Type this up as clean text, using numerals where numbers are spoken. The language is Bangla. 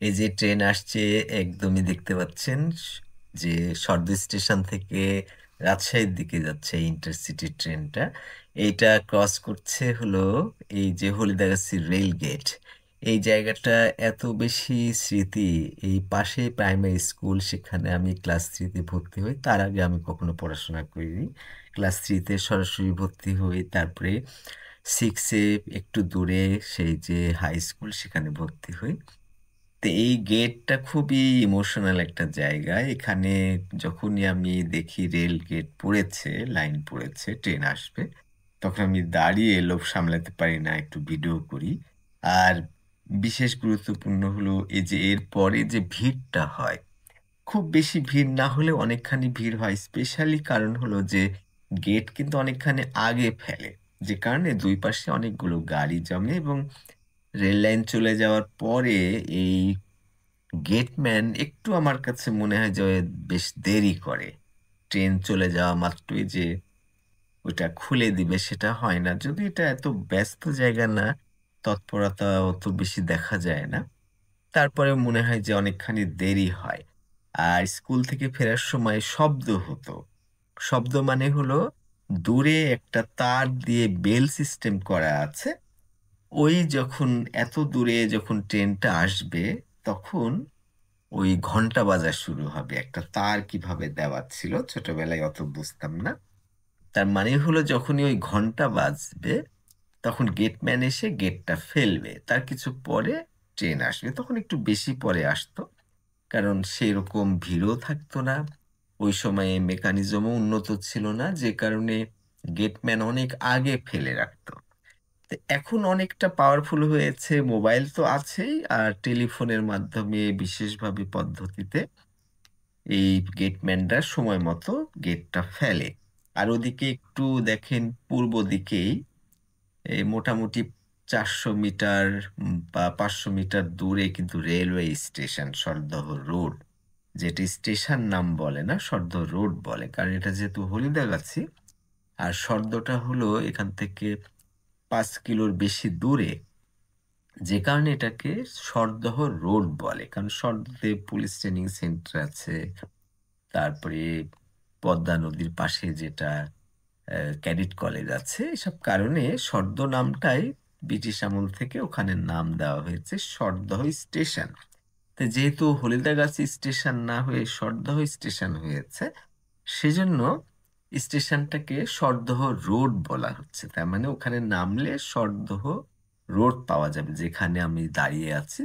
এই যে ট্রেন আসছে, একদমই দেখতে পাচ্ছেন যে সর্দ স্টেশন থেকে রাজশাহীর দিকে যাচ্ছে এই ইন্টারসিটি ট্রেনটা। এইটা ক্রস করছে হলো এই যে হলিদাগাছি রেল গেট। এই জায়গাটা এত বেশি স্মৃতি। এই পাশে প্রাইমারি স্কুল, সেখানে আমি ক্লাস 3-তে ভর্তি হই। তার আগে আমি কখনো পড়াশোনা করিনি। ক্লাস 3-তে সরাসরি ভর্তি হই, তারপরে 6-এ একটু দূরে সেই যে হাই স্কুল, সেখানে ভর্তি হই। তো এই গেটটা খুবই ইমোশনাল একটা জায়গা। এখানে যখনই আমি দেখি রেল গেট পড়েছে, লাইন পড়েছে, ট্রেন আসবে, তখন আমি দাঁড়িয়ে লোভ সামলাতে পারি না, একটু ভিডিও করি। আর বিশেষ গুরুত্বপূর্ণ হলো এই যে এর পরে যে ভিড়টা হয়, খুব বেশি ভিড় না হলে অনেকখানি ভিড় হয়। স্পেশালি কারণ হলো যে গেট কিন্তু অনেকখানি আগে ফেলে, যে কারণে দুই পাশে অনেকগুলো গাড়ি জমে, এবং রেল লাইন চলে যাওয়ার পরে এই গেটম্যান একটু আমার কাছে মনে হয় যে বেশ দেরি করে। ট্রেন চলে যাওয়া মাত্রই যে ওটা খুলে দিবে সেটা হয় না, যদি এটা এত ব্যস্ত জায়গা না, তৎপরতা অত বেশি দেখা যায় না। তারপরে মনে হয় যে অনেকখানি দেরি হয়। আর স্কুল থেকে ফেরার সময় শব্দ হতো। শব্দ মানে হলো দূরে একটা তার দিয়ে বেল সিস্টেম করা আছে। ওই যখন এত দূরে যখন ট্রেনটা আসবে, তখন ওই ঘন্টা বাজা শুরু হবে। একটা তার কিভাবে দেওয়া ছিল, ছোটবেলায় অত বুঝতাম না। তার মানে হলো যখনই ওই ঘন্টা বাজবে, তখন গেটম্যান এসে গেটটা ফেলবে, তার কিছু পরে ট্রেন আসবে। তখন একটু বেশি পরে আসতো, কারণ সেরকম ভিড়ও থাকতো না। ওই সময়ে মেকানিজমও উন্নত ছিল না, যে কারণে গেটম্যান অনেক আগে ফেলে রাখতো। তো এখন অনেকটা পাওয়ারফুল হয়েছে, মোবাইল তো আছেই, আর টেলিফোনের মাধ্যমে বিশেষভাবে পদ্ধতিতে এই গেটম্যানরা সময় মতো গেটটা ফেলে। আর ওদিকে একটু দেখেন, পূর্ব দিকেই এই মোটামুটি 400 মিটার বা 500 মিটার দূরে কিন্তু রেলওয়ে স্টেশন, সরদহ রোড, যেটা স্টেশন নাম বলে না, সরদহ রোড বলে, কারণ এটা যেহেতু হলিদাগাছি, আর সর্দটা হলো এখান থেকে 5 কিলোর বেশি দূরে, যে কারণে এটাকে সরদহ রোড বলে। কারণ সরদতে পুলিশ ট্রেনিং সেন্টার আছে, তারপরে পদ্মা নদীর পাশে যেটা ক্যাডেট কলেজ আছে, এসব কারণে সর্দ নামটাই ব্রিটিশ আমল থেকে ওখানে নাম দেওয়া হয়েছে সরদহ স্টেশন। তো যেহেতু হলিদাগাছি স্টেশন না হয়ে সরদহ স্টেশন হয়েছে, সেজন্য স্টেশনটাকে সরদহ রোড বলা হচ্ছে। তার মানে ওখানে নামলে সরদহ রোড পাওয়া যাবে, যেখানে আমি দাঁড়িয়ে আছি,